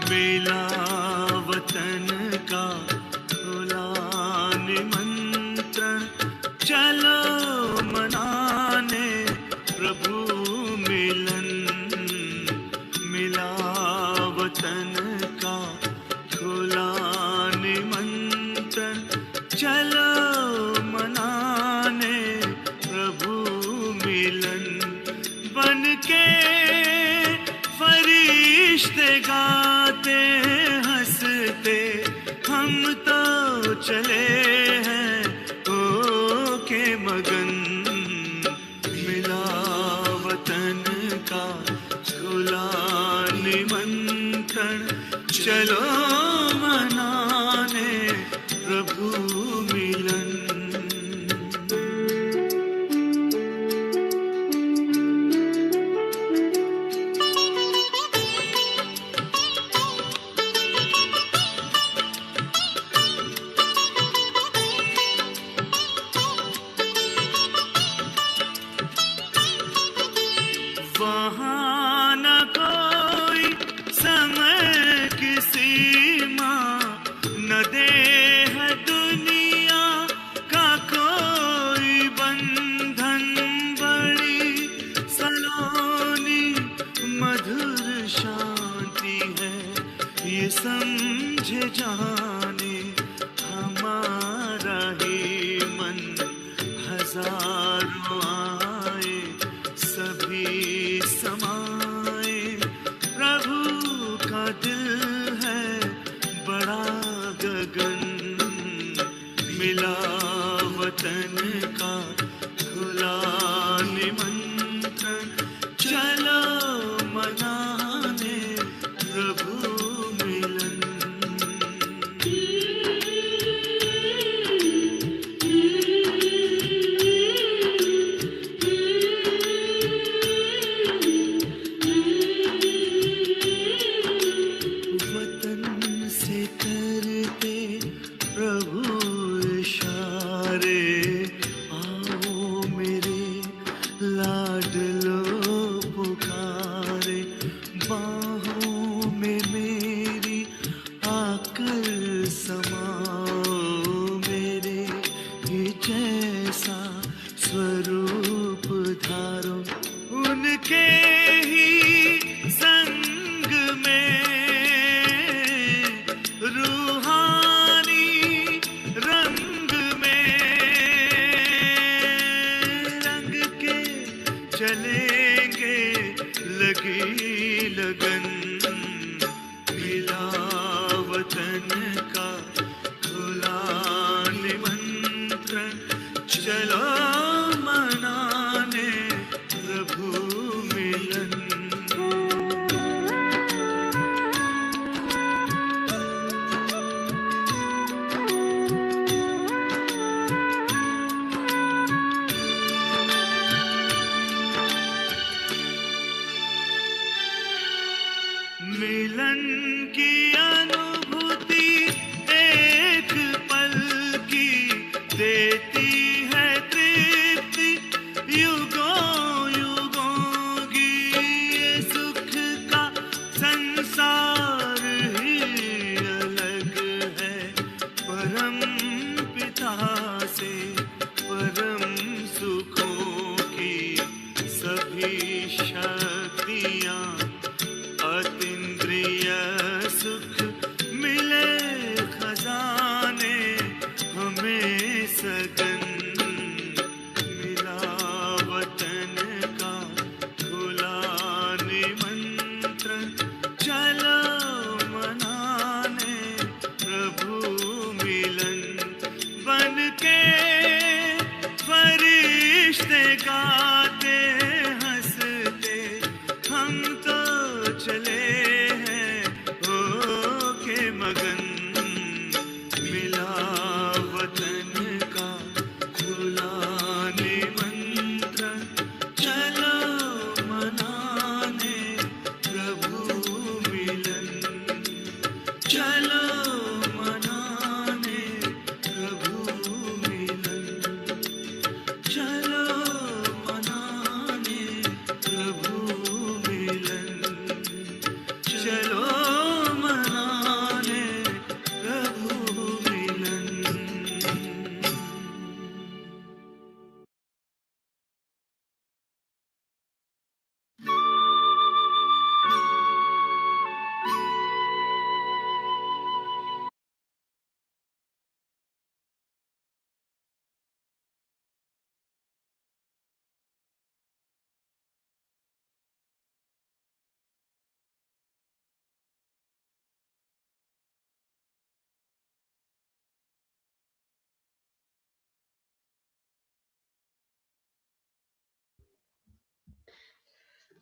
मिला वतन का खुला निमंत्रण, चलो मनाने प्रभु मिलन। मिला वतन का खुला निमंत्रण, चलो मनाने प्रभु मिलन। बन के फरिश्ते गाते हंसते, हम तो चले हैं हो के मगन। मिला वतन का खुला निमंत्रण, चलो मनाने प्रभु मिलन। वहाँ न कोई समय की सीमा, न देह दुनिया का कोई बंधन। बड़ी सलोनी मधुर शांति है, ये समझे जाने हमारा ही मन। हजारों आए सभी समाए, प्रभु का दिल है बड़ा गगन। मिला वतन का खुला निमंत्रण, चलो मनाने प्रभु मिलन। प्रभु इशारे, आओ मेरे लाडलो पुकारे। बाहों में मेरी आकर समाओ, मेरे ही जैसा स्वरूप धारो। उनके ही संग में रूहानी रंग में रंग के चलेंगे लगी लगन। मिला वतन का खुला निमंत्रण, चलो मनाने प्रभु मिलन। मिलन की अनुभूति एक पल की देती है तृप्ति युगों युगों की। ये सुख का संसार ही अलग है परम पिता से। परम सुखों की सभी शक्तियाँ, अतीन्द्रिय सुख मिले खजाने हमें सगन। मिला वतन का खुला निमंत्रण, चलो मनाने प्रभु मिलन। बन के फरिश्ते गाते हंसते, हम तो चले हैं हो के मगन। मिला वतन का खुला निमंत्रण, चलो मनाने प्रभु मिलन। चलो मनाने प्रभु मिलन। चलो मनाने प्रभु मिलन।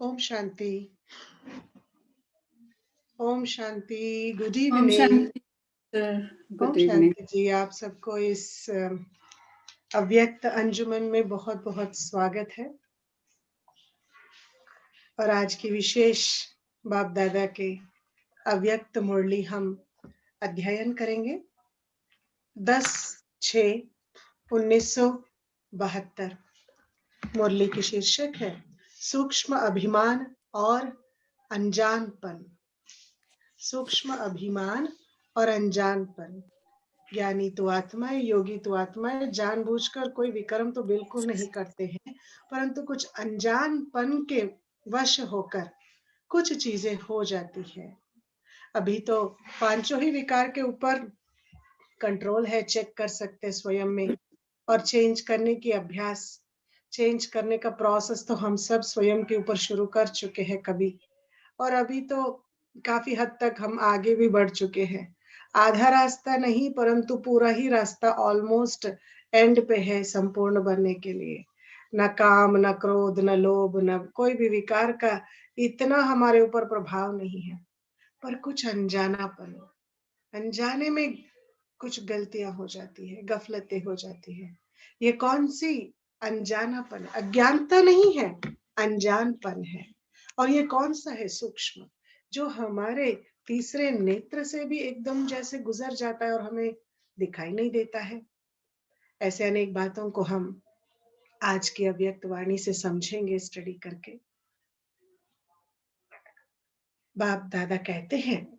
ओम शांति। ओम शांति। गुड ओम इवनिंग। शांति सर, ओम गुड इवनिंग। शांति जी, आप सबको इस अव्यक्त अंजुमन में बहुत बहुत स्वागत है। और आज की विशेष बाप दादा के अव्यक्त मुरली हम अध्ययन करेंगे। 10/6/1972। मुरली की शीर्षक है सूक्ष्म अभिमान और अनजानपन। सूक्ष्म अभिमान और अनजानपन। ज्ञानी तो आत्मा है, योगी तो आत्मा है, जानबूझकर कोई विक्रम तो बिल्कुल नहीं करते हैं, परंतु कुछ अनजानपन के वश होकर कुछ चीजें हो जाती है। अभी तो पांचों ही विकार के ऊपर कंट्रोल है, चेक कर सकते स्वयं में, और चेंज करने की अभ्यास, चेंज करने का प्रोसेस तो हम सब स्वयं के ऊपर शुरू कर चुके हैं कभी। और अभी तो काफी हद तक हम आगे भी बढ़ चुके हैं। आधा रास्ता नहीं, परंतु पूरा ही रास्ता ऑलमोस्ट एंड पे है संपूर्ण बनने के लिए। न काम, न क्रोध, न लोभ, न कोई भी विकार का इतना हमारे ऊपर प्रभाव नहीं है, पर कुछ अनजानापन, अनजाने में कुछ गलतियां हो जाती है, गफलतें हो जाती है। ये कौन सी अनजानापन? अज्ञानता नहीं है, अनजानपन है। और ये कौन सा है? सूक्ष्म, जो हमारे तीसरे नेत्र से भी एकदम जैसे गुजर जाता है और हमें दिखाई नहीं देता है। ऐसे अनेक बातों को हम आज की अव्यक्त वाणी से समझेंगे स्टडी करके। बाप दादा कहते हैं,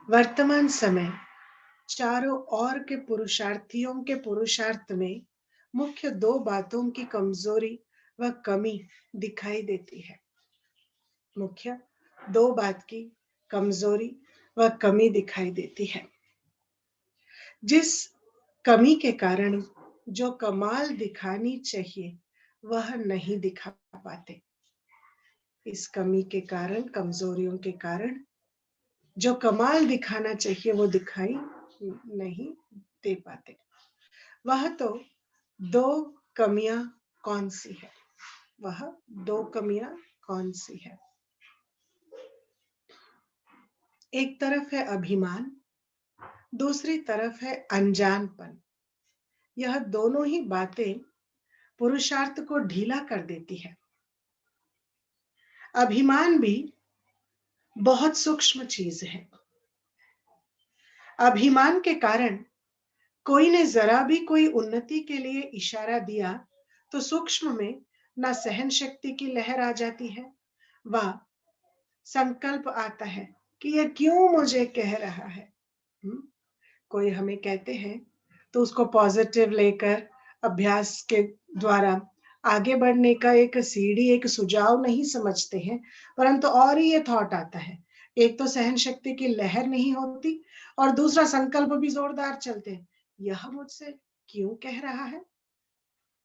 वर्तमान समय चारों ओर के पुरुषार्थियों के पुरुषार्थ में मुख्य दो बातों की कमजोरी व कमी दिखाई देती है। मुख्य दो बात की कमजोरी व कमी दिखाई देती है, जिस कमी के कारण जो कमाल दिखानी चाहिए वह नहीं दिखा पाते। इस कमी के कारण, कमजोरियों के कारण जो कमाल दिखाना चाहिए वो दिखाई नहीं दे पाते। वह तो दो कमियां कौन सी है? वह दो कमियां कौन सी है? एक तरफ है अभिमान, दूसरी तरफ है अनजानपन। यह दोनों ही बातें पुरुषार्थ को ढीला कर देती है। अभिमान भी बहुत सूक्ष्म चीज है। अभिमान के कारण कोई ने जरा भी कोई उन्नति के लिए इशारा दिया तो सूक्ष्म में ना सहन शक्ति की लहर आ जाती है, व संकल्प आता है कि यह क्यों मुझे कह रहा है। कोई हमें कहते हैं तो उसको पॉजिटिव लेकर अभ्यास के द्वारा आगे बढ़ने का एक सीढ़ी, एक सुझाव नहीं समझते हैं, परंतु और ही ये थॉट आता है। एक तो सहन शक्ति की लहर नहीं होती और दूसरा संकल्प भी जोरदार चलते हैं, यह मुझसे क्यों कह रहा है।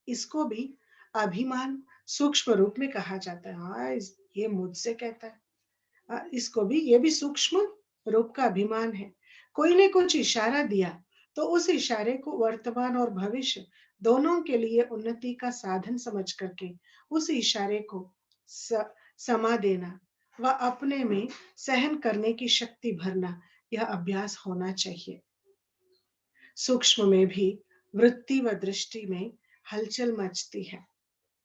इसको भी अभिमान सूक्ष्म रूप में कहा जाता है। हाँ, ये मुझसे कहता है। इसको भी, ये भी सूक्ष्म रूप का अभिमान है। कोई ने कुछ इशारा दिया तो उस इशारे को वर्तमान और भविष्य दोनों के लिए उन्नति का साधन समझ करके उस इशारे को समा देना व अपने में सहन करने की शक्ति भरना, यह अभ्यास होना चाहिए। सूक्ष्म में भी वृत्ति व दृष्टि में हलचल मचती है।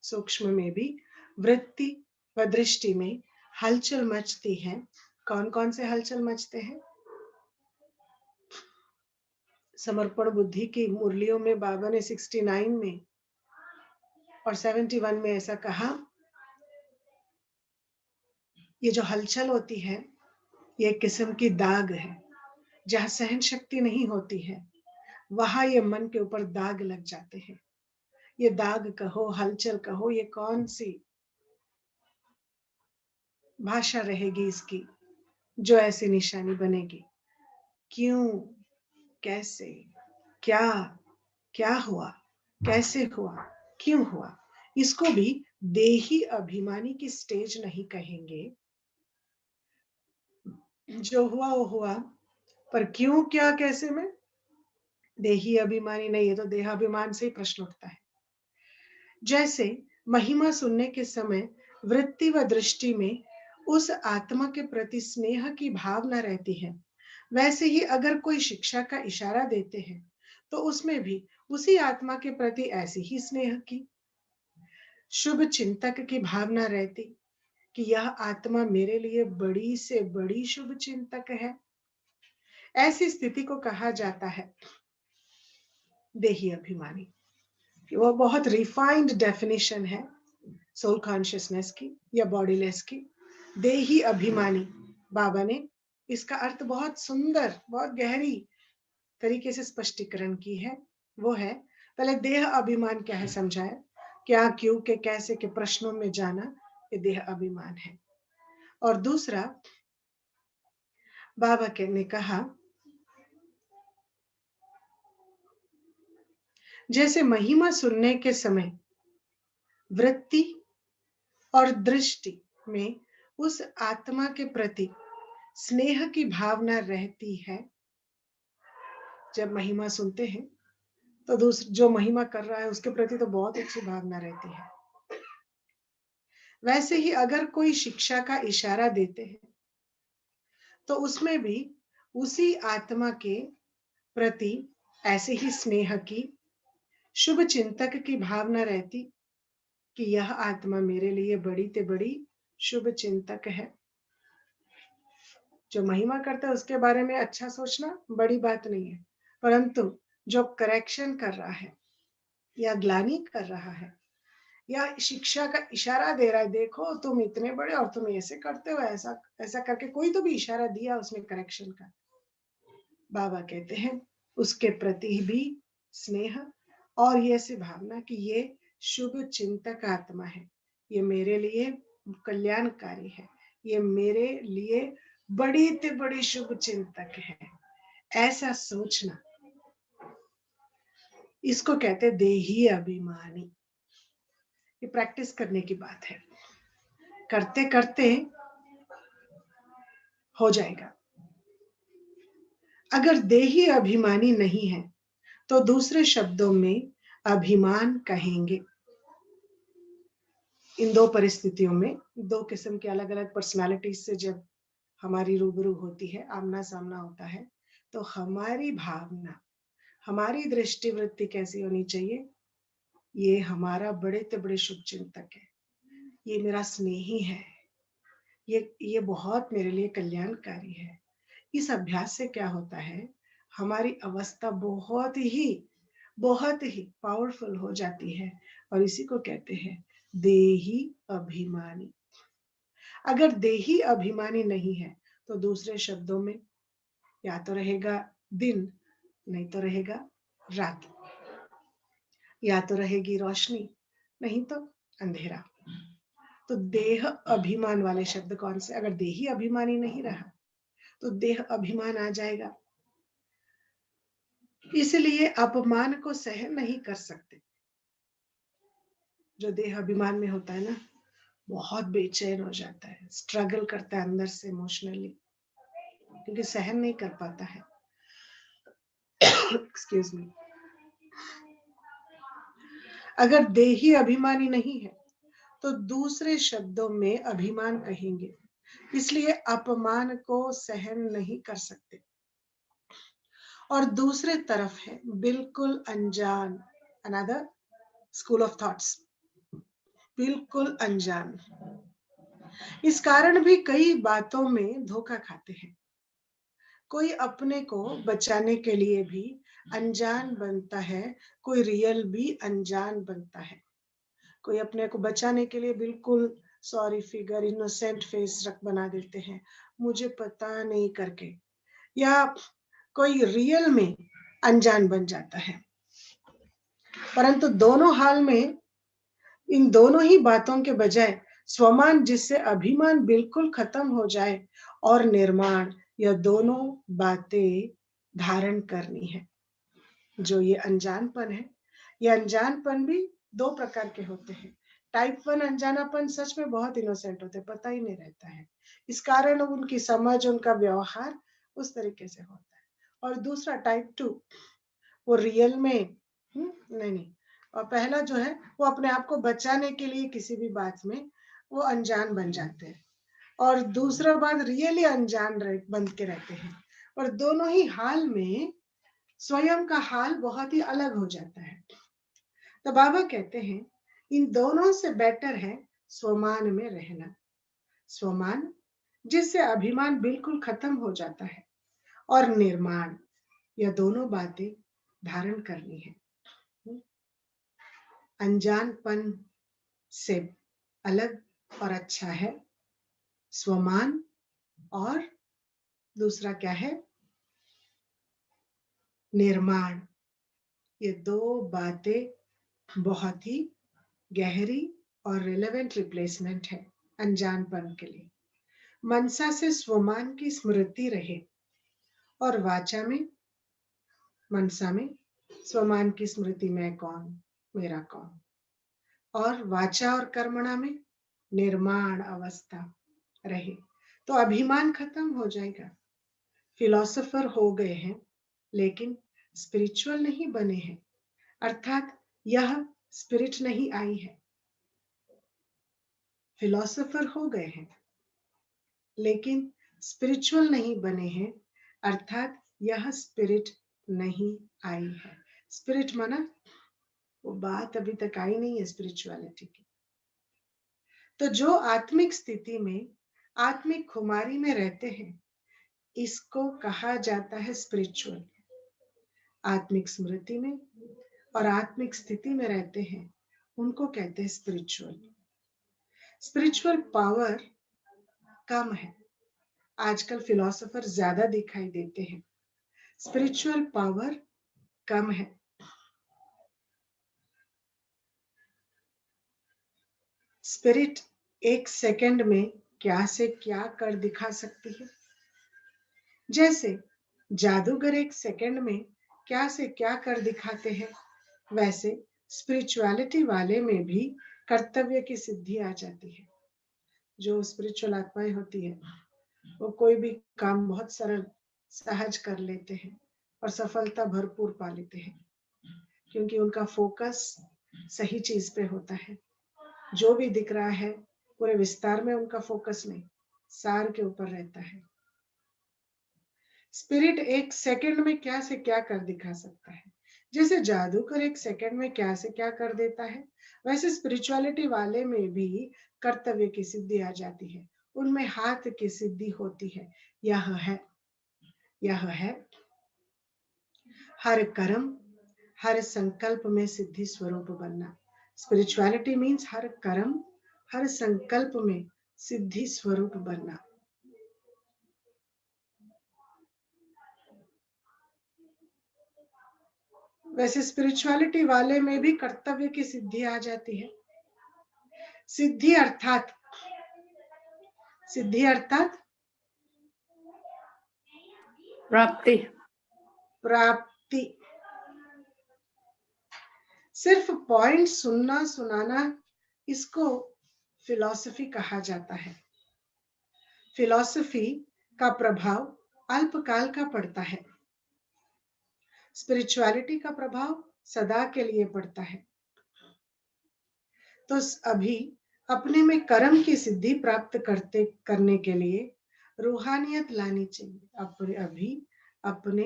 सूक्ष्म में भी वृत्ति व दृष्टि में हलचल मचती है। कौन कौन से हलचल मचते हैं? समर्पण बुद्धि की मुरलियों में बाबा ने 69 में और 71 में ऐसा कहा, ये जो हलचल होती है ये एक किस्म की दाग है। जहां सहन शक्ति नहीं होती है वहां ये मन के ऊपर दाग लग जाते हैं। ये दाग कहो, हलचल कहो, ये कौन सी भाषा रहेगी इसकी जो ऐसी निशानी बनेगी? क्यों, कैसे, क्या, क्या हुआ, कैसे हुआ, क्यों हुआ? इसको भी देही अभिमानी की स्टेज नहीं कहेंगे। जो हुआ वो हुआ, पर क्यों, क्या, कैसे में देही अभिमानी नहीं है, तो देहाभिमान से ही प्रश्न उठता है। जैसे महिमा सुनने के समय वृत्ति व दृष्टि में उस आत्मा के प्रति स्नेह की भावना रहती है, वैसे ही अगर कोई शिक्षा का इशारा देते हैं तो उसमें भी उसी आत्मा के प्रति ऐसी ही स्नेह की शुभ चिंतक की भावना रहती कि यह आत्मा मेरे लिए बड़ी से बड़ी शुभ चिंतक है। ऐसी स्थिति को कहा जाता है देही अभिमानी। वो बहुत रिफाइंड डेफिनेशन है सोल कॉन्शियसनेस की या बॉडीलेस की। देही अभिमानी, बाबा ने इसका अर्थ बहुत सुंदर, बहुत गहरी तरीके से स्पष्टीकरण की है। वो है, पहले देह अभिमान क्या है समझाया, क्या, क्यों, के, कैसे के प्रश्नों में जाना, ये देह अभिमान है। और दूसरा, बाबा ने कहा जैसे महिमा सुनने के समय वृत्ति और दृष्टि में उस आत्मा के प्रति स्नेह की भावना रहती है। जब महिमा सुनते हैं तो दूसरे जो महिमा कर रहा है उसके प्रति तो बहुत अच्छी भावना रहती है। वैसे ही अगर कोई शिक्षा का इशारा देते हैं तो उसमें भी उसी आत्मा के प्रति ऐसे ही स्नेह की, शुभ चिंतक की भावना रहती कि यह आत्मा मेरे लिए बड़ी ते बड़ी शुभ चिंतक है। जो महिमा करता है उसके बारे में अच्छा सोचना बड़ी बात नहीं है, परंतु जो करेक्शन कर रहा है या ग्लानि कर रहा है या शिक्षा का इशारा दे रहा है, देखो तुम इतने बड़े और तुम ऐसे करते हो, ऐसा ऐसा करके कोई तो भी इशारा दिया उसमें करेक्शन का, बाबा कहते हैं उसके प्रति भी स्नेह और ये ऐसी भावना कि ये शुभ चिंतक आत्मा है, ये मेरे लिए कल्याणकारी है, ये मेरे लिए बड़ी से बड़ी शुभ चिंतक है। ऐसा सोचना, इसको कहते देही अभिमानी। ये प्रैक्टिस करने की बात है, करते करते हो जाएगा। अगर देही अभिमानी नहीं है तो दूसरे शब्दों में अभिमान कहेंगे। इन दो परिस्थितियों में दो किस्म के अलग अलग पर्सनालिटीज से जब हमारी रूबरू होती है, आमना सामना होता है, तो हमारी भावना, हमारी दृष्टिवृत्ति कैसी होनी चाहिए, ये हमारा बड़े से बड़े शुभ चिंतक है, ये मेरा स्नेही है, ये बहुत मेरे लिए कल्याणकारी है। इस अभ्यास से क्या होता है, हमारी अवस्था बहुत ही पावरफुल हो जाती है और इसी को कहते हैं देही अभिमानी। अगर देही अभिमानी नहीं है तो दूसरे शब्दों में या तो रहेगा दिन, नहीं तो रहेगा रात, या तो रहेगी रोशनी, नहीं तो अंधेरा। तो देह अभिमान वाले शब्द कौन से, अगर देही अभिमानी नहीं रहा तो देह अभिमान आ जाएगा, इसलिए अपमान को सहन नहीं कर सकते। जो देह अभिमान में होता है ना, बहुत बेचैन हो जाता है, स्ट्रगल करता है अंदर से इमोशनली, क्योंकि सहन नहीं कर पाता है। Excuse me. अगर देही अभिमानी नहीं है तो दूसरे शब्दों में अभिमान कहेंगे, इसलिए अपमान को सहन नहीं कर सकते। और दूसरे तरफ है बिल्कुल अनजान, अनदर स्कूल ऑफ थॉट्स, बिल्कुल अनजान। इस कारण भी कई बातों में धोखा खाते हैं। कोई अपने को बचाने के लिए भी अनजान बनता है, कोई रियल भी अनजान बनता है। कोई अपने को बचाने के लिए बिल्कुल सॉरी फिगर, इनोसेंट फेस रख बना देते हैं, मुझे पता नहीं करके, या कोई रियल में अनजान बन जाता है। परंतु दोनों हाल में इन दोनों ही बातों के बजाय स्वमान, जिससे अभिमान बिल्कुल खत्म हो जाए, और निर्माण, यह दोनों बातें धारण करनी है। जो ये अनजानपन है, ये अनजानपन भी दो प्रकार के होते हैं। टाइप 1 अनजानापन सच में बहुत इनोसेंट होते हैं, पता ही नहीं रहता है, इस कारण उनकी समझ, उनका व्यवहार उस तरीके से होता है। और दूसरा टाइप 2, वो रियल में नहीं। और पहला जो है वो अपने आप को बचाने के लिए किसी भी बात में वो अनजान बन जाते हैं, और दूसरा बात रियली अनजान बन के रहते हैं। और दोनों ही हाल में स्वयं का हाल बहुत ही अलग हो जाता है। तो बाबा कहते हैं इन दोनों से बेटर है स्वमान में रहना। स्वमान जिससे अभिमान बिल्कुल खत्म हो जाता है, और निर्माण, यह दोनों बातें धारण करनी है। अनजानपन से अलग और अच्छा है स्वमान, और दूसरा क्या है, निर्माण। ये दो बातें बहुत ही गहरी और रिलेवेंट रिप्लेसमेंट है अनजानपन के लिए। मनसा से स्वमान की स्मृति रहे, और वाचा में, मनसा में स्वमान की स्मृति, मैं कौन, मेरा कौन, और वाचा और कर्मणा में निर्माण अवस्था रहे, तो अभिमान खत्म हो जाएगा। फिलोसोफर हो गए हैं लेकिन स्पिरिचुअल नहीं बने हैं, अर्थात यह स्पिरिट नहीं आई है। फिलोसोफर हो गए हैं लेकिन स्पिरिचुअल नहीं बने हैं, अर्थात यह स्पिरिट नहीं आई है। स्पिरिट माना वो बात अभी तक आई नहीं है स्पिरिचुअलिटी की। तो जो आत्मिक स्थिति में, आत्मिक खुमारी में रहते हैं, इसको कहा जाता है स्पिरिचुअल। आत्मिक स्मृति में और आत्मिक स्थिति में रहते हैं, उनको कहते हैं स्पिरिचुअल। स्पिरिचुअल पावर कम है, आजकल फिलोसोफर ज्यादा दिखाई देते हैं, स्पिरिचुअल पावर कम है। स्पिरिट एक सेकंड में क्या से क्या कर दिखा सकती है। जैसे जादूगर एक सेकंड में क्या से क्या कर दिखाते हैं, वैसे स्पिरिचुअलिटी वाले में भी कर्तव्य की सिद्धि आ जाती है। जो स्पिरिचुअल आत्माएं होती है वो कोई भी काम बहुत सरल सहज कर लेते हैं और सफलता भरपूर पा लेते हैं, क्योंकि उनका फोकस सही चीज पे होता है। जो भी दिख रहा है पूरे विस्तार में उनका फोकस नहीं, सार के ऊपर रहता है। स्पिरिट एक सेकंड में क्या से क्या कर दिखा सकता है। जैसे जादूगर एक सेकंड में क्या से क्या कर देता है, वैसे स्पिरिचुअलिटी वाले में भी कर्तव्य की सिद्धि आ जाती है, उनमें हाथ की सिद्धि होती है। यह है हर कर्म, हर संकल्प में सिद्धि स्वरूप बनना। स्पिरिचुअलिटी मीन्स हर कर्म, हर संकल्प में सिद्धि स्वरूप बनना। वैसे स्पिरिचुअलिटी वाले में भी कर्तव्य की सिद्धि आ जाती है। सिद्धि अर्थात प्राप्ति। प्राप्ति। सिर्फ पॉइंट सुनना सुनाना, इसको फिलॉसफी कहा जाता है। फिलॉसफी का प्रभाव अल्पकाल का पड़ता है, स्पिरिचुअलिटी का प्रभाव सदा के लिए पड़ता है। तो अभी अपने में कर्म की सिद्धि प्राप्त करने के लिए रूहानियत लानी चाहिए। अभी अपने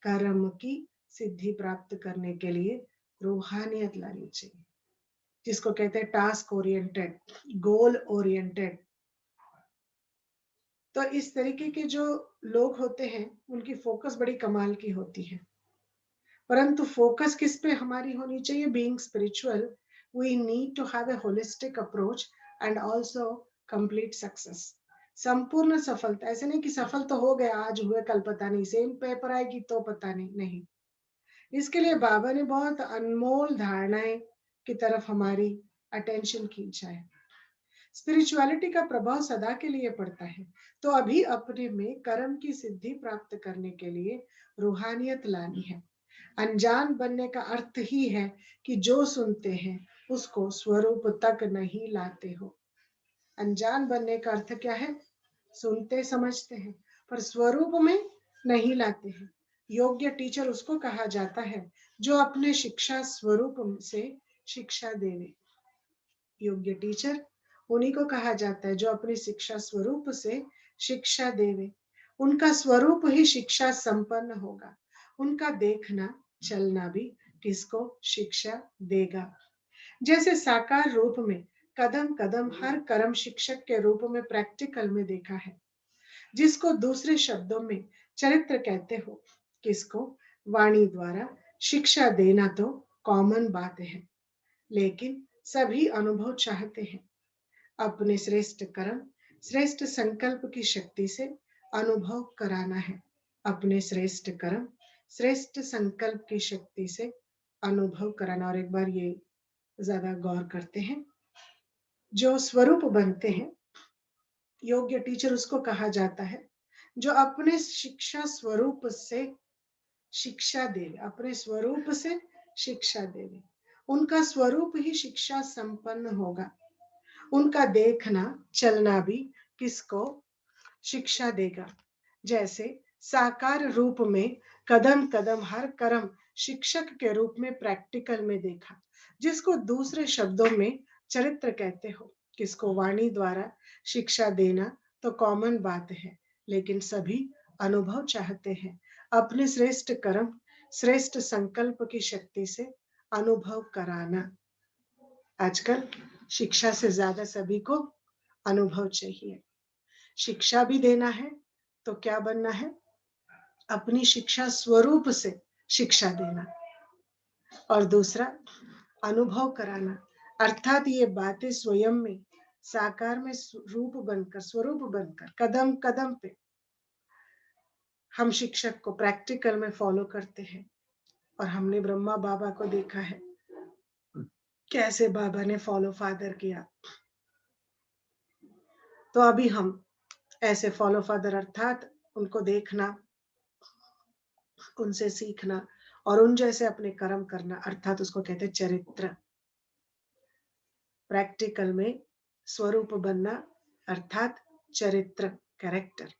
कर्म की सिद्धि प्राप्त करने के लिए रूहानियत लानी चाहिए, जिसको कहते हैं टास्क ओरिएंटेड, गोल ओरिएंटेड। तो इस तरीके के जो लोग होते हैं उनकी फोकस बड़ी कमाल की होती है। परंतु फोकस किस पे हमारी होनी चाहिए? Being spiritual, we need to have a holistic approach and also complete success. संपूर्ण सफलता, ऐसे नहीं कि सफल तो हो गया, आज हुए कल पता नहीं, सेम पेपर आएगी तो पता नहीं। इसके लिए बाबा ने बहुत अनमोल धारणाएं की तरफ हमारी अटेंशन खींचा है। स्पिरिचुअलिटी का प्रभाव सदा के लिए पड़ता है, तो अभी अपने में कर्म की सिद्धि प्राप्त करने के लिए रूहानियत लानी है। अनजान बनने का अर्थ ही है कि जो सुनते हैं उसको स्वरूप तक नहीं लाते हो। अनजान बनने का अर्थ क्या है? सुनते समझते हैं पर स्वरूप में नहीं लाते हैं। योग्य टीचर उसको कहा जाता है जो अपने शिक्षा स्वरूप से शिक्षा देवे। योग्य टीचर उन्हीं को कहा जाता है जो अपनी शिक्षा स्वरूप से शिक्षा देवे। उनका स्वरूप ही शिक्षा संपन्न होगा। उनका देखना चलना भी किसको शिक्षा देगा। जैसे साकार रूप में कदम कदम हर कर्म शिक्षक के रूप में प्रैक्टिकल में देखा है, जिसको दूसरे शब्दों में चरित्र कहते हो, किसको वाणी द्वारा शिक्षा देना तो कॉमन बात है, लेकिन सभी अनुभव चाहते हैं। अपने श्रेष्ठ कर्म श्रेष्ठ संकल्प की शक्ति से अनुभव कराना है। अपने श्रेष्ठ कर्म श्रेष्ठ संकल्प की शक्ति से अनुभव कराना। और एक बार ये ज्यादा गौर करते हैं, जो स्वरूप बनते हैं, योग्य टीचर उसको कहा जाता है जो अपने शिक्षा स्वरूप से शिक्षा देवे, अपने स्वरूप से शिक्षा देवे। उनका स्वरूप ही शिक्षा संपन्न होगा। उनका देखना चलना भी किसको शिक्षा देगा। जैसे साकार रूप में कदम कदम हर कर्म शिक्षक के रूप में प्रैक्टिकल में देखा, जिसको दूसरे शब्दों में चरित्र कहते हो, किसको वाणी द्वारा शिक्षा देना तो कॉमन बात है, लेकिन सभी अनुभव चाहते हैं। अपने श्रेष्ठ कर्म श्रेष्ठ संकल्प की शक्ति से अनुभव कराना। आजकल शिक्षा से ज्यादा सभी को अनुभव चाहिए। शिक्षा भी देना है तो क्या बनना है, अपनी शिक्षा स्वरूप से शिक्षा देना, और दूसरा अनुभव कराना, अर्थात ये बातें स्वयं में साकार में रूप बनकर स्वरूप बनकर कदम कदम पे हम शिक्षक को प्रैक्टिकल में फॉलो करते हैं। और हमने ब्रह्मा बाबा को देखा है कैसे बाबा ने फॉलो फादर किया, तो अभी हम ऐसे फॉलो फादर अर्थात उनको देखना, उनसे सीखना और उन जैसे अपने कर्म करना, अर्थात उसको कहते हैं चरित्र। प्रैक्टिकल में स्वरूप बनना अर्थात चरित्र, कैरेक्टर।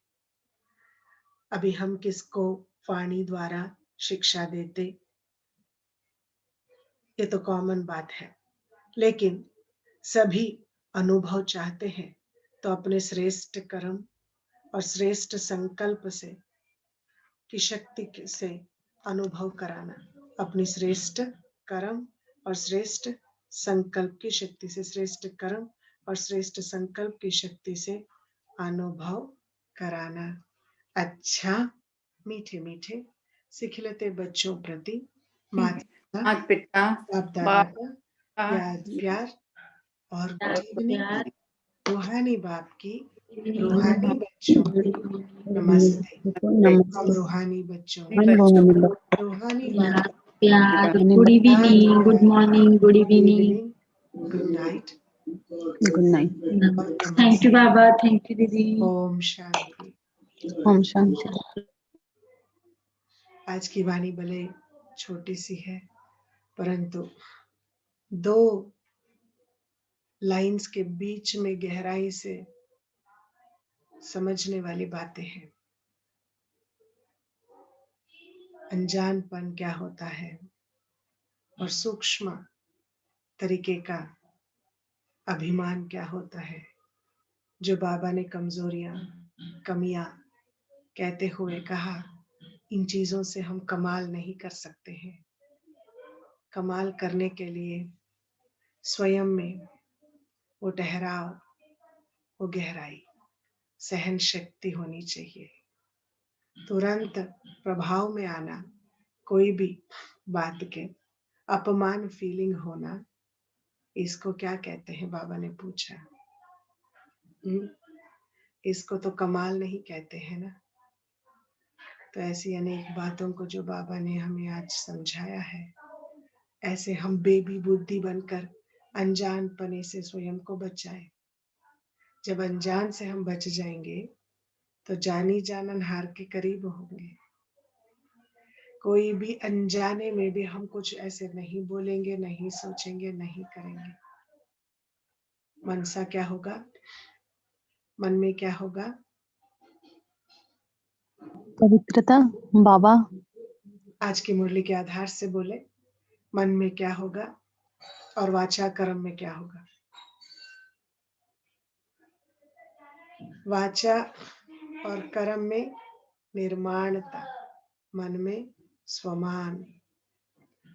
अभी हम किसको वाणी द्वारा शिक्षा देते, ये तो कॉमन बात है, लेकिन सभी अनुभव चाहते हैं तो अपने श्रेष्ठ कर्म और श्रेष्ठ संकल्प से की शक्ति से अनुभव कराना। अपनी श्रेष्ठ कर्म और श्रेष्ठ संकल्प की शक्ति से, श्रेष्ठ कर्म और श्रेष्ठ संकल्प की शक्ति से अनुभव कराना। अच्छा मीठे मीठे सिखिलते बच्चों प्रति माता माता पिता बाप दादा बाप का याद प्यार और गुड इवनिंग। रूहानी बाप की रूहानी बच्चों को नमस्ते। हम रूहानी बच्चों बच्चों को रूहानी बाप प्यार, good evening, good morning, good evening, good night good night. और थैंक यू नमस्ते। बाबा, थैंक यू दीदी। ओम शांति। ओम शांति। आज की वाणी भले छोटी सी है, परंतु दो लाइंस के बीच में गहराई से समझने वाली बातें हैं। अनजानपन क्या होता है और सूक्ष्म तरीके का अभिमान क्या होता है, जो बाबा ने कमजोरियां कमियां कहते हुए कहा, इन चीजों से हम कमाल नहीं कर सकते हैं। कमाल करने के लिए स्वयं में वो ठहराव, वो गहराई, सहन शक्ति होनी चाहिए। तुरंत प्रभाव में आना, कोई भी बात के अपमान फीलिंग होना, इसको क्या कहते हैं बाबा ने पूछा। इसको तो कमाल नहीं कहते हैं ना। तो ऐसी अनेक बातों को जो बाबा ने हमें आज समझाया है, ऐसे हम बेबी बुद्धि बनकर अनजानपने से स्वयं को बचाए। जब अनजान से हम बच जाएंगे तो जानी जाननहार के करीब होंगे। कोई भी अनजाने में भी हम कुछ ऐसे नहीं बोलेंगे, नहीं सोचेंगे, नहीं करेंगे। मन सा क्या होगा, मन में क्या होगा, पवित्रता। बाबा आज की मुरली के आधार से बोले, मन में क्या होगा और वाचा कर्म में क्या होगा। वाचा और कर्म में निर्माणता, मन में स्वमान,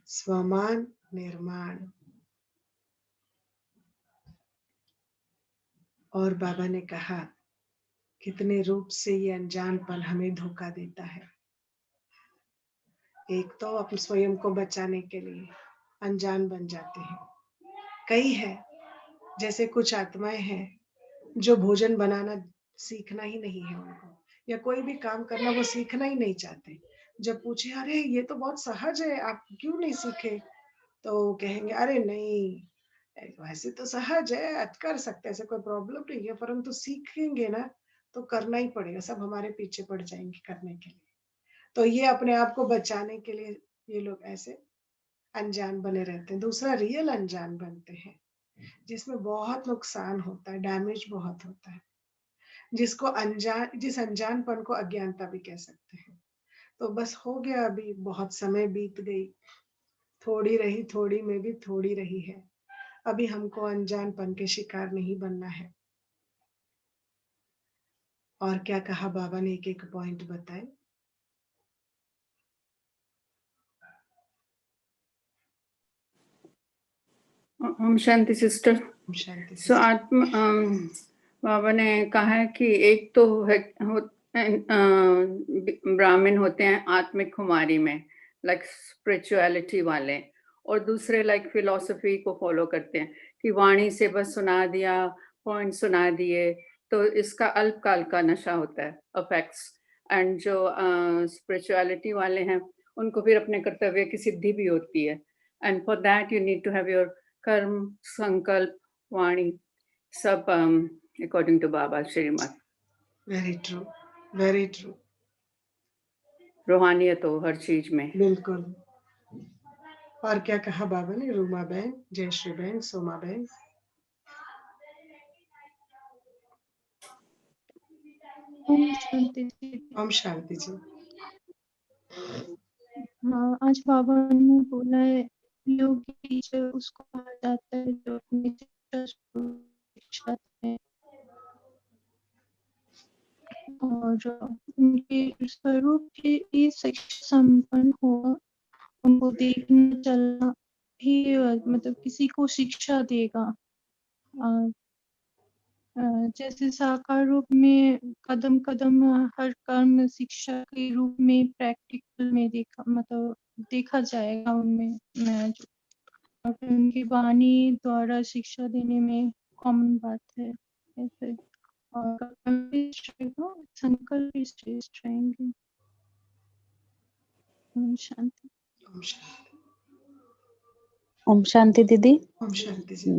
स्वमान निर्माण। और बाबा ने कहा कितने रूप से ये अनजानपन हमें धोखा देता है। एक तो अपने स्वयं को बचाने के लिए अनजान बन जाते हैं। कई है, जैसे कुछ आत्माएं हैं जो भोजन बनाना सीखना ही नहीं है उनको, या कोई भी काम करना वो सीखना ही नहीं चाहते। जब पूछे अरे ये तो बहुत सहज है, आप क्यों नहीं सीखे, तो वो कहेंगे अरे नहीं, वैसे तो सहज है, आज कर सकते, ऐसे कोई प्रॉब्लम नहीं है, परंतु सीखेंगे ना तो करना ही पड़ेगा, सब हमारे पीछे पड़ जाएंगे करने के लिए। तो ये अपने आप को बचाने के लिए ये लोग ऐसे अनजान बने रहते हैं। दूसरा रियल अनजान बनते हैं, जिसमें बहुत नुकसान होता है, डैमेज बहुत होता है, जिसको जिस अनजानपन को अज्ञानता भी कह सकते हैं। तो बस हो गया, अभी बहुत समय बीत गई, थोड़ी रही थोड़ी में भी थोड़ी रही है। अभी हमको अनजानपन के शिकार नहीं बनना है। और क्या कहा बाबा ने, एक एक पॉइंट बताए। ओम शांति सिस्टर। शांति सो बाबा ने कहा है कि एक तो ब्राह्मण होते हैं आत्मिक कुमारी में, लाइक स्पिरिचुअलिटी वाले, और दूसरे लाइक फिलॉसफी को फॉलो करते हैं कि वाणी से बस सुना दिया, पॉइंट सुना दिए, तो इसका अल्पकाल का नशा होता है, अफेक्ट्स। एंड जो स्पिरिचुअलिटी वाले हैं उनको फिर अपने कर्तव्य की सिद्धि भी होती है। And for that you need to have your karma, sankalp, vani, सब according to Baba Shrimat. Very true, very true. रूहानियत हो हर चीज में। बिल्कुल। और क्या कहा बाबा ने, रूमा बहन, जयश्री बहन, सोमा बहन। ओम शांति जी। ओम शांति जी। हाँ, आज बाबा ने बोला है योगी जो उसको कहा जाता है जो अपनी शिक्षा है और उनके स्वरूप की शिक्षा संपन्न हो, उनको देखना चलना ही मतलब किसी को शिक्षा देगा। जैसे साकार रूप में कदम कदम हर कर्म शिक्षा के रूप में प्रैक्टिकल में देखा जाएगा उनमें, और फिर उनकी वाणी द्वारा शिक्षा देने में कॉमन बात है ऐसे। और संकल्प भी श्रेष्ठ रहेंगे। ओम शांति। ओम शांति। ओम शांति दीदी। ओम शांति जी।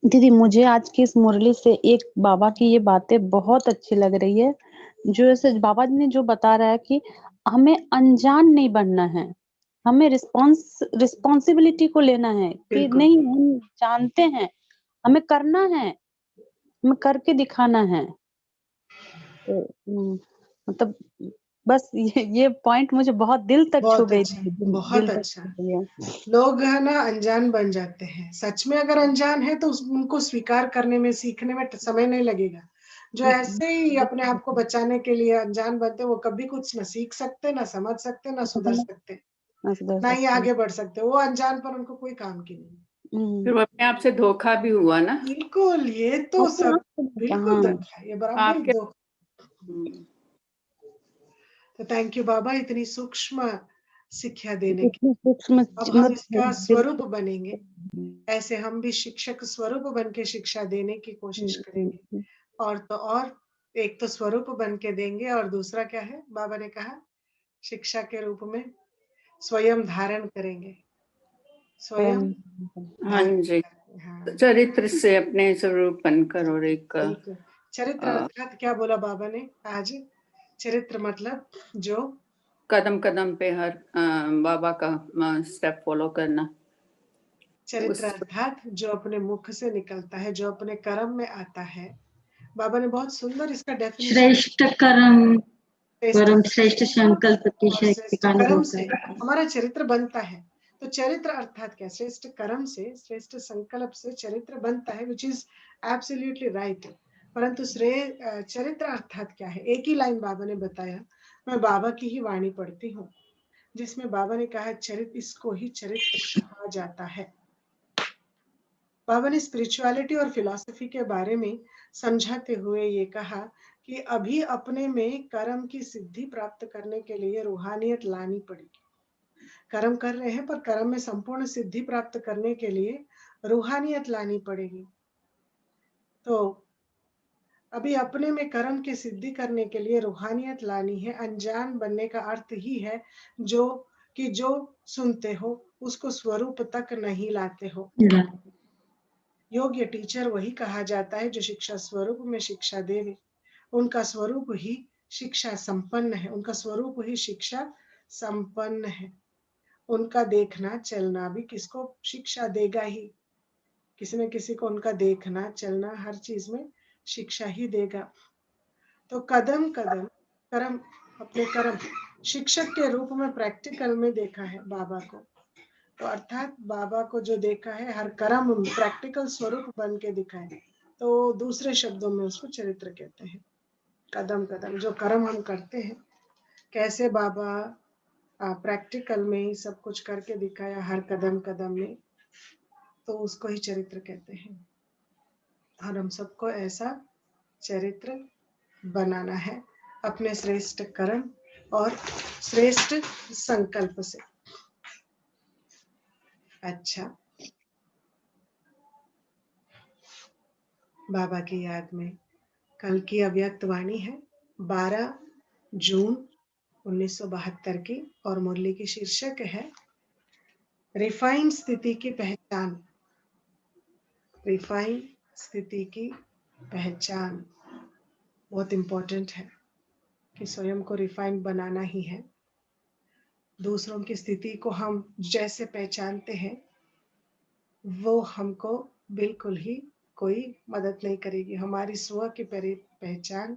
दीदी मुझे आज की इस मुरली से एक बाबा की ये बातें बहुत अच्छी लग रही है, जो ऐसे बाबा जी ने जो बता रहा है कि हमें अनजान नहीं बनना है, हमें रिस्पॉन्सिबिलिटी को लेना है कि बिल्कुल। नहीं हम जानते हैं, हमें करना है, हमें करके दिखाना है। तो मतलब बस ये पॉइंट मुझे बहुत दिल तक छू बहुत गई, अच्छा, बहुत दिल तक अच्छा। छू गई है। लोग है ना अनजान बन जाते हैं, सच में अगर अनजान है तो उनको स्वीकार करने में, सीखने में समय नहीं लगेगा। जो ऐसे ही अपने आप को बचाने के लिए अनजान बनते हैं, वो कभी कुछ न सीख सकते, ना समझ सकते, ना सुधर सकते, ना ही आगे बढ़ सकते। वो अनजान पर उनको कोई काम की नहीं। फिर वो अपने आप से धोखा भी हुआ ना। बिल्कुल, ये तो सब बिल्कुल हाँ। धोखा है, ये बराबर आपके धोखा। तो थैंक यू बाबा, इतनी सूक्ष्म शिक्षा देने की। सूक्ष्म अब हम इसका स्वरूप बनेंगे, ऐसे हम भी शिक्षक स्वरूप बन के शिक्षा देने की कोशिश करेंगे। और तो और एक तो स्वरूप बन के देंगे, और दूसरा क्या है बाबा ने कहा, शिक्षा के रूप में स्वयं धारण करेंगे, स्वयं। हाँ जी, हाँ चरित्र से अपने स्वरूप बनकर। और एक बिल्कुल। चरित्र अर्थात क्या बोला बाबा ने आज, चरित्र मतलब जो कदम कदम पे हर बाबा का स्टेप फॉलो करना। चरित्र अर्थात जो अपने मुख से निकलता है, जो अपने कर्म में आता है। बाबा ने बहुत सुंदर इसका डेफिनेशन, श्रेष्ठ कर्म परम श्रेष्ठ श्रेष्ठ संकल्प की शक्ति का कर्म अनुभव से है। हमारा चरित्र बनता है। तो चरित्र अर्थात क्या, श्रेष्ठ कर्म से, श्रेष्ठ संकल्प से चरित्र बनता है, विच इज एब्सोल्युटली राइट। परंतु चरित्र अर्थात क्या है? एक ही लाइन बाबा ने बताया, मैं बाबा की ही वाणी पढ़ती हूँ, जिसमें बाबा ने कहा चरित्र, इसको ही चरित्र कहा जाता है। बाबा ने स्पिरिचुअलिटी और फिलॉसफी के बारे में समझाते हुए ये कहा कि अभी अपने में कर्म की सिद्धि प्राप्त करने के लिए रूहानियत लानी पड़ेगी। कर्म कर रहे हैं, पर कर्म में संपूर्ण सिद्धि प्राप्त करने के लिए रूहानियत लानी पड़ेगी। तो अभी अपने में कर्म की सिद्धि करने के लिए रूहानियत लानी है। अनजान बनने का अर्थ ही है जो सुनते हो उसको स्वरूप तक नहीं लाते हो। योग्य टीचर वही कहा जाता है जो शिक्षा स्वरूप में शिक्षा देवे। उनका स्वरूप ही शिक्षा संपन्न है, उनका स्वरूप ही शिक्षा संपन्न है। उनका देखना चलना भी किसको शिक्षा देगा ही, किसी न किसी को उनका देखना चलना हर चीज में शिक्षा ही देगा। तो कदम कदम कर्म, अपने कर्म शिक्षक के रूप में प्रैक्टिकल में देखा है बाबा को। तो अर्थात बाबा को जो देखा है, हर कर्म प्रैक्टिकल स्वरूप बन के दिखाए, तो दूसरे शब्दों में उसको चरित्र कहते हैं। कदम कदम जो कर्म हम करते हैं, कैसे बाबा प्रैक्टिकल में सब कुछ करके दिखाया हर कदम कदम में, तो उसको ही चरित्र कहते हैं। और हम सबको ऐसा चरित्र बनाना है अपने श्रेष्ठ कर्म और श्रेष्ठ संकल्प से। अच्छा, बाबा की याद में कल की अव्यक्त वाणी है 12 जून 1972 की, और मुरली की शीर्षक है रिफाइंड स्थिति की पहचान। रिफाइन स्थिति की पहचान बहुत इंपॉर्टेंट है कि स्वयं को रिफाइन बनाना ही है। दूसरों की स्थिति को हम जैसे पहचानते हैं वो हमको बिल्कुल ही कोई मदद नहीं करेगी। हमारी स्व की पहचान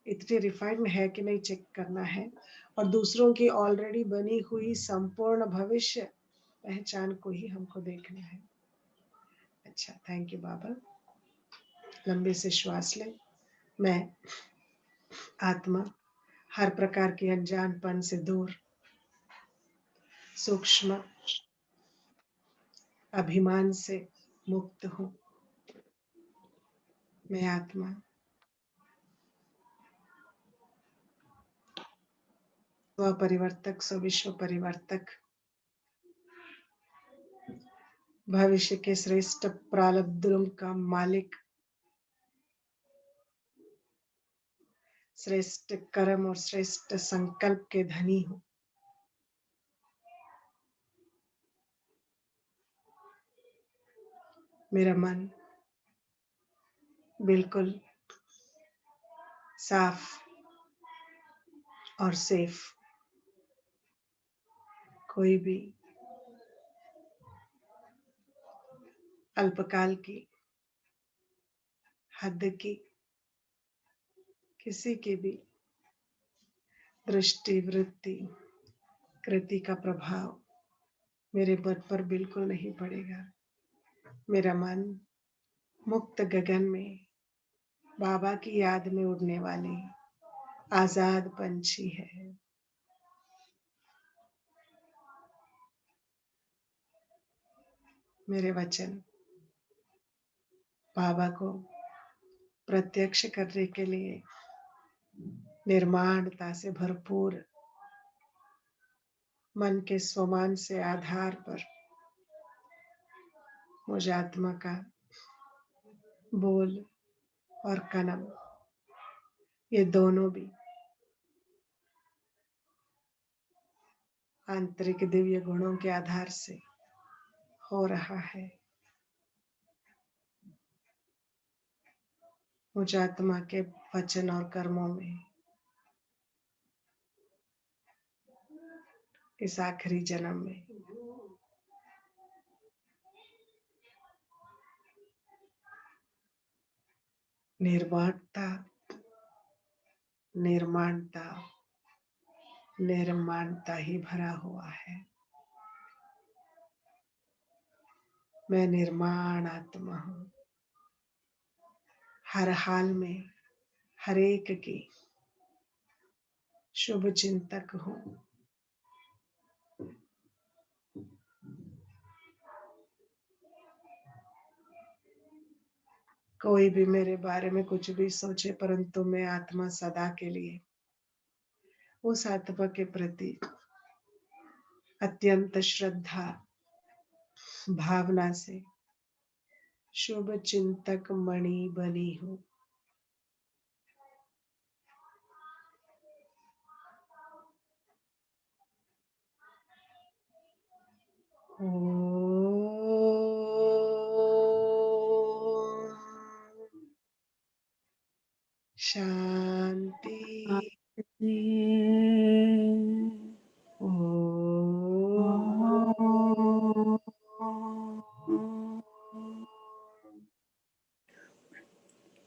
इतनी रिफाइंड है कि नहीं चेक करना है, और दूसरों की ऑलरेडी बनी हुई संपूर्ण भविष्य पहचान को ही हमको देखना है। अच्छा, थैंक यू बाबा। लंबे से श्वास ले। मैं आत्मा हर प्रकार की अनजानपन से दूर, सूक्ष्म अभिमान से मुक्त हूँ। मैं आत्मा स्व परिवर्तक, स्विश्व परिवर्तक, भविष्य के श्रेष्ठ प्रारब्धों का मालिक, श्रेष्ठ कर्म और श्रेष्ठ संकल्प के धनी हूँ। मेरा मन बिल्कुल साफ और सेफ, कोई भी अल्पकाल की, हद की, किसी की भी दृष्टि, वृत्ति, कृति का प्रभाव मेरे मन पर बिल्कुल नहीं पड़ेगा। मेरा मन मुक्त गगन में बाबा की याद में उड़ने वाली आजाद पंछी है। मेरे वचन बाबा को प्रत्यक्ष करने के लिए निर्माणता से भरपूर मन के स्वमान से आधार पर मुझे आत्मा का बोल और कलम, ये दोनों भी आंतरिक दिव्य गुणों के आधार से हो रहा है। मुझे आत्मा के वचन और कर्मों में इस आखिरी जन्म में निर्माणता, निर्माणता, निर्माणता ही भरा हुआ है। मैं निर्माण आत्मा हूँ। हर हाल में हर एक की शुभ चिंतक हूँ। कोई भी मेरे बारे में कुछ भी सोचे, परंतु मैं आत्मा सदा के लिए उस आत्मा के प्रति अत्यंत श्रद्धा भावना से शुभ चिंतक मणि बनी हूँ। शांति।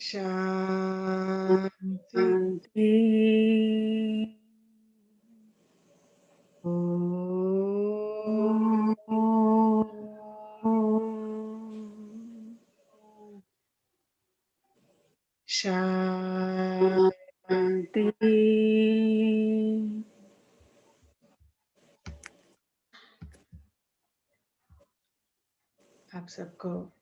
शांति। शांति। आप सबको